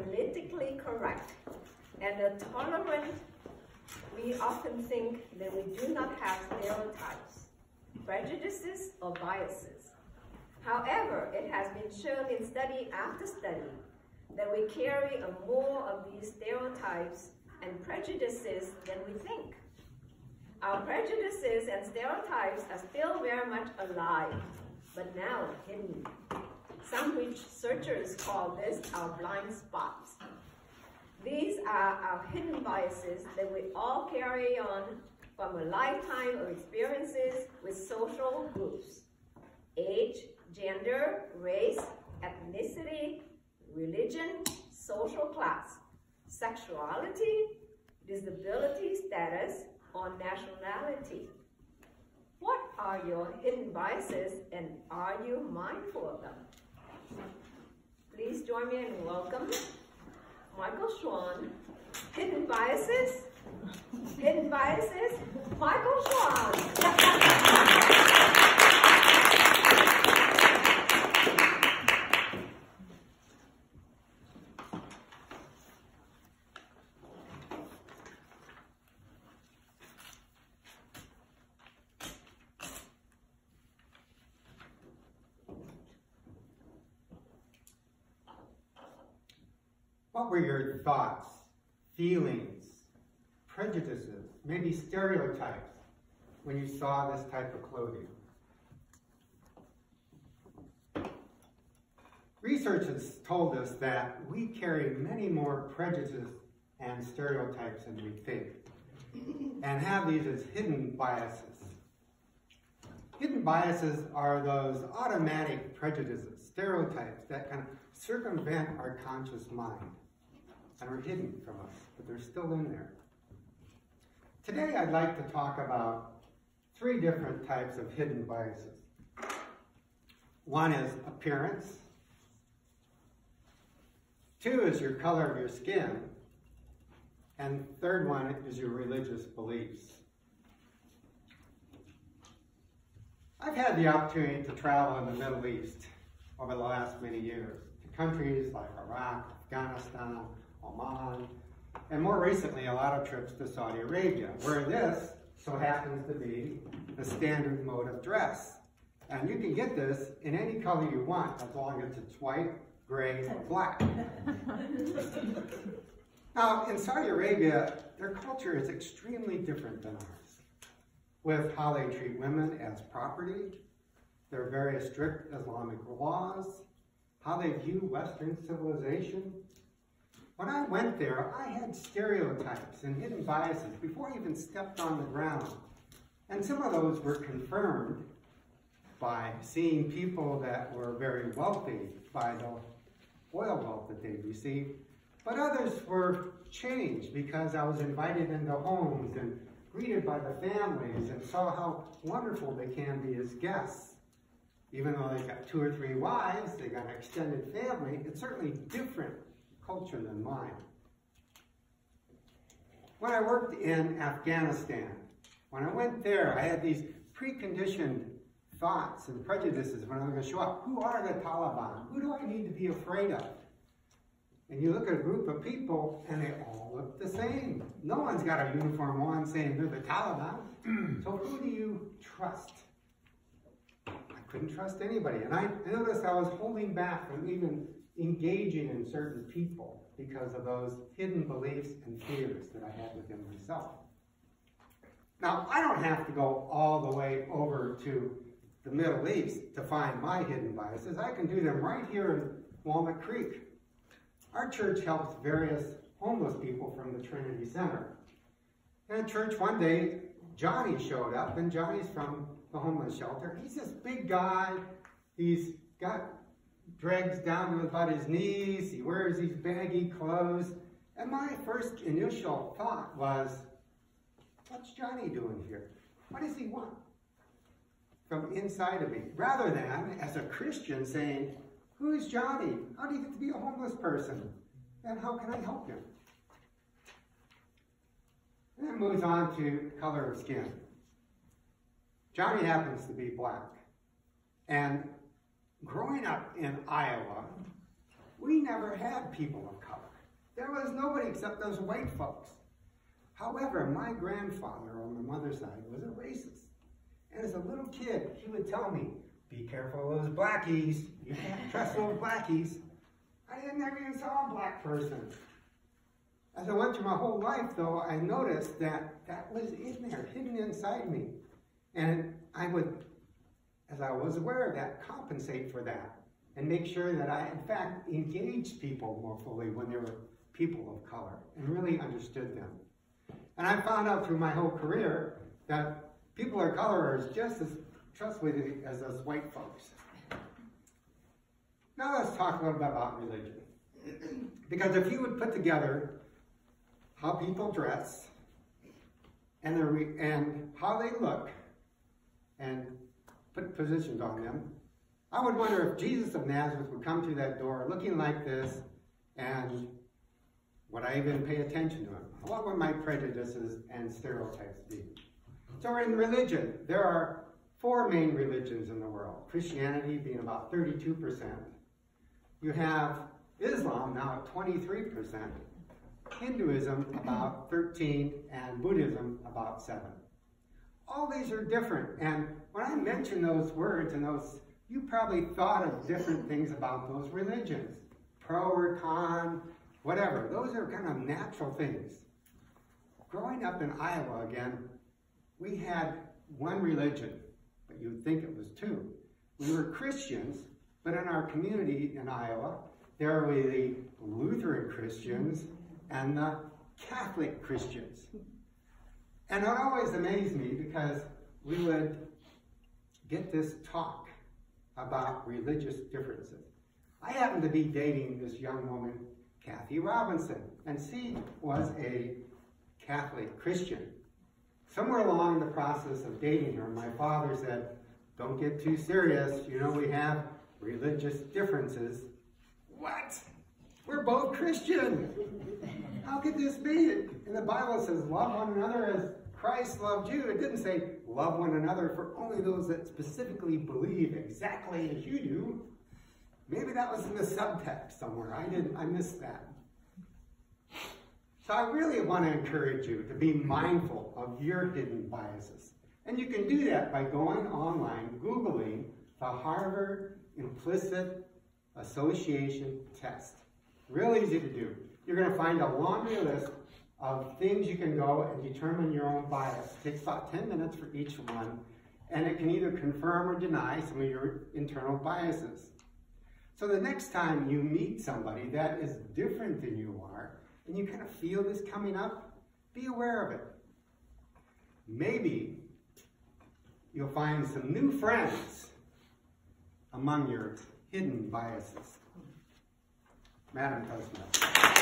politically correct and tolerant, we often think that we do not have stereotypes, prejudices, or biases. However, it has been shown in study after study that we carry more of these stereotypes and prejudices than we think. Our prejudices and stereotypes are still very much alive, but now hidden. Some researchers call this our blind spots. These are our hidden biases that we all carry on from a lifetime of experiences with social groups: age, gender, race, ethnicity, religion, social class, sexuality, disability status, or nationality. What are your hidden biases, and are you mindful of them? Please join me in welcome Michael Schwan. Hidden biases? Hidden biases? Michael Schwan. What were your thoughts, feelings, prejudices, maybe stereotypes when you saw this type of clothing? Research has told us that we carry many more prejudices and stereotypes than we think, and have these as hidden biases. Hidden biases are those automatic prejudices, stereotypes that kind of circumvent our conscious mind and are hidden from us, but they're still in there. Today I'd like to talk about 3 different types of hidden biases. One is appearance. 2 is your color of your skin. And 3rd one is your religious beliefs. I've had the opportunity to travel in the Middle East over the last many years to countries like Iraq, Afghanistan, Oman, and more recently a lot of trips to Saudi Arabia, where this so happens to be the standard mode of dress. And you can get this in any color you want, as long as it's white, gray, or black. Now, in Saudi Arabia, their culture is extremely different than ours, with how they treat women as property, their very strict Islamic laws, how they view Western civilization. When I went there, I had stereotypes and hidden biases before I even stepped on the ground. And some of those were confirmed by seeing people that were very wealthy by the oil wealth that they received. But others were changed because I was invited into homes and greeted by the families and saw how wonderful they can be as guests. Even though they've got 2 or 3 wives, they got an extended family, it's certainly different culture than mine. When I worked in Afghanistan, when I went there, I had these preconditioned thoughts and prejudices when I was going to show up. Who are the Taliban? Who do I need to be afraid of? And you look at a group of people and they all look the same. No one's got a uniform on saying they're the Taliban. So who do you trust? I couldn't trust anybody. And I noticed I was holding back from even engaging in certain people because of those hidden beliefs and fears that I had within myself. Now, I don't have to go all the way over to the Middle East to find my hidden biases. I can do them right here in Walnut Creek. Our church helps various homeless people from the Trinity Center. In a church one day, Johnny showed up, and Johnny's from the homeless shelter. He's this big guy. He's got dregs down to about his knees. He wears these baggy clothes. And my first initial thought was, what's Johnny doing here? What does he want from inside of me? Rather than, as a Christian, saying, who is Johnny? How do you get to be a homeless person? And how can I help him? And then it moves on to color of skin. Johnny happens to be black. And growing up in Iowa, we never had people of color. There was nobody except those white folks. However, my grandfather on my mother's side was a racist. And as a little kid, he would tell me, be careful of those blackies. You can't trust those blackies. I never even saw a black person. As I went through my whole life, though, I noticed that that was in there, hidden inside me. And I would, as I was aware of that, compensate for that and make sure that I, in fact, engaged people more fully when they were people of color and really understood them. And I found out through my whole career that people of color are just as trustworthy as us white folks. Now let's talk a little bit about religion. Because if you would put together how people dress and how they look and put positions on them, I would wonder if Jesus of Nazareth would come through that door looking like this, and would I even pay attention to him? What would my prejudices and stereotypes be? So in religion, there are 4 main religions in the world. Christianity being about 32%. You have Islam now at 23%. Hinduism about 13%, and Buddhism about 7%. All these are different, and when I mention those words and those, you probably thought of different things about those religions. Pro or con, whatever. Those are kind of natural things. Growing up in Iowa again, we had one religion, but you would think it was 2. We were Christians, but in our community in Iowa, there were the Lutheran Christians and the Catholic Christians. And it always amazed me because we would get this talk about religious differences. I happened to be dating this young woman, Kathy Robinson, and she was a Catholic Christian. Somewhere along the process of dating her, my father said, don't get too serious, you know, we have religious differences. What? We're both Christian. How could this be? And the Bible says, love one another as Christ loved you. It didn't say, love one another for only those that specifically believe exactly as you do. Maybe that was in the subtext somewhere. I missed that. So I really want to encourage you to be mindful of your hidden biases. And you can do that by going online, Googling the Harvard Implicit Association Test. Real easy to do. You're going to find a laundry list of things you can go and determine your own bias. It takes about 10 minutes for each one, and it can either confirm or deny some of your internal biases. So the next time you meet somebody that is different than you are, and you kind of feel this coming up, be aware of it. Maybe you'll find some new friends among your hidden biases. Madam President.